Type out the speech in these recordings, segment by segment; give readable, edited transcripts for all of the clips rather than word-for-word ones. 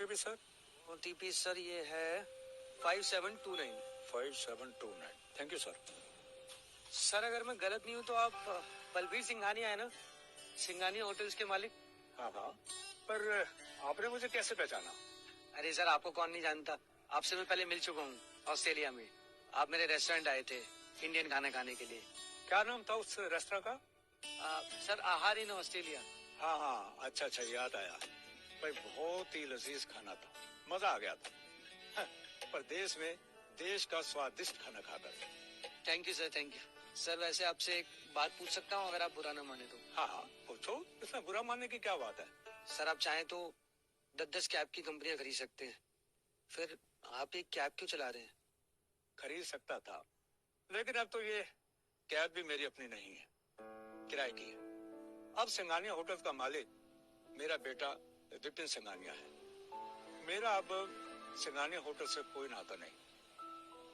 OTP sir? OTP sir ये है 5729। 5729। Thank you sir. Sir अगर मैं गलत नहीं हूँ तो आप बलबीर सिंघानिया है ना, सिंघानिया होटल्स के मालिक? हाँ हाँ, पर आपने मुझे कैसे पहचाना? अरे सर आपको कौन नहीं जानता, आपसे मैं पहले मिल चुका हूँ ऑस्ट्रेलिया में। आप मेरे रेस्टोरेंट आए थे इंडियन खाना खाने के लिए। क्या नाम था उस रेस्टोरेंट का? सर आहार इन ऑस्ट्रेलिया। हाँ हाँ, अच्छा अच्छा, याद आया भाई, बहुत ही लजीज खाना था, मजा आ गया था। पर देश में देश का स्वादिष्ट खाना खाकर। Thank you sir, thank you sir. वैसे आपसे एक बात पूछ सकता हूँ अगर आप बुरा ना माने तो? हाँ हाँ पूछो, इसमें बुरा मानने की क्या बात है? सर आप चाहें तो 10-10 कैब की कंपनियां खरीद सकते हैं, फिर आप एक कैब क्यों चला रहे हैं? खरीद सकता था, लेकिन अब तो ये कैब भी मेरी अपनी नहीं है, किराए की है। अब सिंघानिया होटल का मालिक मेरा बेटा विपिन सिंघानिया है। मेरा अब सिंघानिया होटल से कोई नाता नहीं।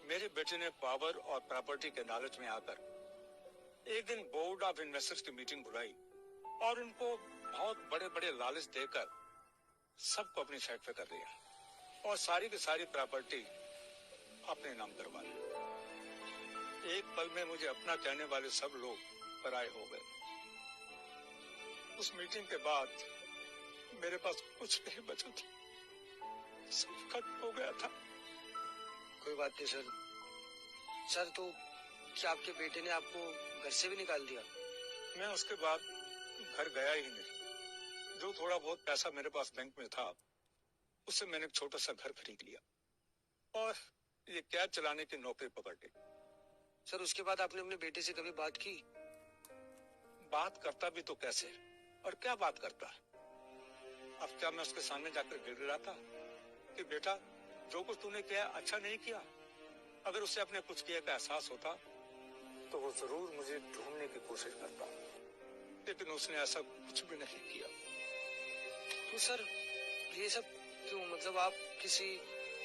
मेरे बेटे ने पावर और प्रॉपर्टी के लालच में आकर एक दिन बोर्ड ऑफ इन्वेस्टर्स की मीटिंग बुलाई और उनको बहुत बड़े बड़े लालच देकर सबको अपनी साइड पे कर दिया और सारी की सारी प्रॉपर्टी अपने नाम करवा ली। एक पल में मुझे अपना कहने वाले सब लोग पराये हो गए। उस मीटिंग के बाद मेरे पास कुछ नहीं बचा था, सब खत्म हो गया था। कोई बात नहीं सर। सर तो क्या आपके बेटे ने आपको घर से भी निकाल दिया? मैं उसके बाद घर गया ही नहीं। जो थोड़ा बहुत पैसा मेरे पास बैंक में था उससे मैंने एक छोटा सा घर खरीद लिया और ये कैब चलाने की नौकरी पकड़ ली। सर उसके बाद आपने अपने बेटे से कभी बात की? बात करता भी तो कैसे, और क्या बात करता है? अब क्या मैं उसके सामने जाकर गिड़गिड़ाता कि बेटा जो कुछ तूने किया अच्छा नहीं किया? अगर उसे अपने कुछ किए का एहसास होता तो वो जरूर मुझे ढूंढने की कोशिश करता, लेकिन उसने ऐसा कुछ भी नहीं किया। तो सर ये सब क्यों? मतलब आप किसी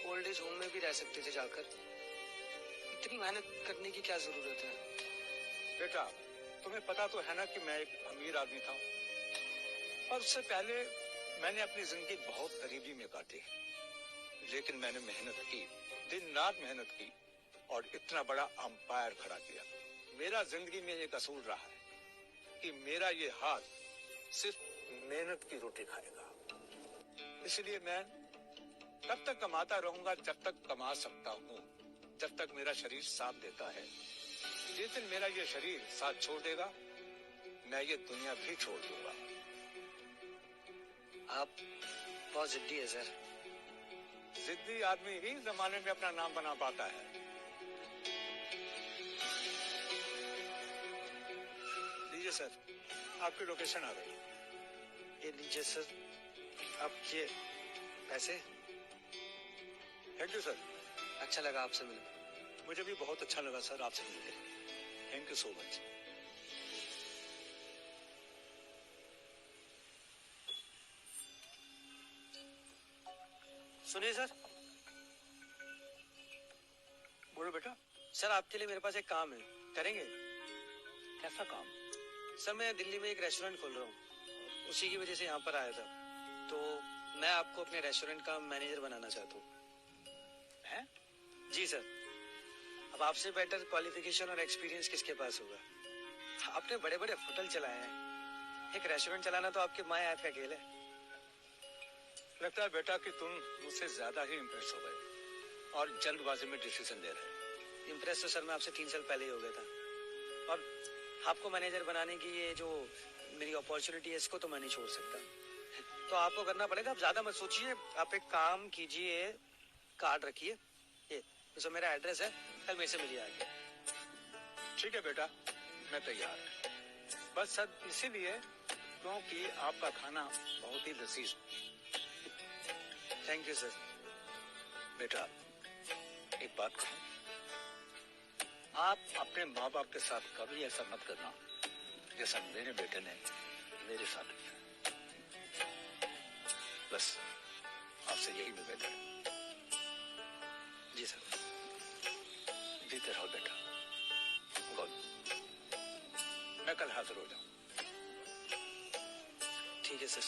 ओल्ड एज होम में भी रह सकते थे जाकर, इतनी मेहनत करने की क्या जरूरत है? बेटा तुम्हें पता तो है ना कि मैं एक अमीर आदमी था, और उससे पहले मैंने अपनी जिंदगी बहुत गरीबी में काटी, लेकिन मैंने मेहनत की, दिन रात मेहनत की और इतना बड़ा अंपायर खड़ा किया। मेरा जिंदगी में एक असूल रहा है कि मेरा ये हाथ सिर्फ मेहनत की रोटी खाएगा। इसलिए मैं तब तक कमाता रहूंगा जब तक कमा सकता हूँ, जब तक मेरा शरीर साथ देता है। जिस दिन मेरा ये शरीर साथ छोड़ देगा मैं ये दुनिया भी छोड़ दूंगा। आप बहुत जिद्दी है सर। जिद्दी आदमी ही जमाने में अपना नाम बना पाता है। लीजिए सर, आपकी लोकेशन आ गई। ये लीजिए सर, आपके पैसे। Thank you sir. अच्छा लगा आपसे मिलकर। मुझे भी बहुत अच्छा लगा सर आपसे मिलकर। Thank you so much. सुनिए सर। बोलो बेटा। सर आपके लिए मेरे पास एक काम है, करेंगे? कैसा काम? सर मैं दिल्ली में एक रेस्टोरेंट खोल रहा हूँ, उसी की वजह से यहाँ पर आया था। तो मैं आपको अपने रेस्टोरेंट का मैनेजर बनाना चाहता हूँ। हैं? जी सर। अब आपसे बेटर क्वालिफिकेशन और एक्सपीरियंस किसके पास होगा? आपने बड़े बड़े होटल चलाए हैं, एक रेस्टोरेंट चलाना तो आपके माँ ऐप का खेल है। लगता है बेटा कि तुम मुझसे ज्यादा ही इम्प्रेस हो गए और जल्दबाजी में डिसीजन ले रहे। इम्प्रेस तो सर मैं आपसे 3 साल पहले ही हो गया था, और आपको मैनेजर बनाने की ये जो मेरी अपॉर्चुनिटी है इसको तो मैं नहीं छोड़ सकता। तो आपको करना पड़ेगा। आप ज्यादा मत सोचिए, आप एक काम कीजिए, कार्ड रखिए, ये तो मेरा एड्रेस है, कल मेरे से मिलिए आके। ठीक है बेटा, मैं तैयार हूँ। बस सब इसीलिए क्योंकि आपका खाना बहुत ही लजीज। Thank you sir. बेटा एक बात कहूं, आप अपने माँ बाप के साथ कभी ऐसा मत करना जैसा मेरे बेटे ने मेरे साथ किया। बस आपसे यही निवेदन है। जी सर। जीते रहो बेटा। गुड। मैं कल हाजिर हो जाऊं। ठीक है सर।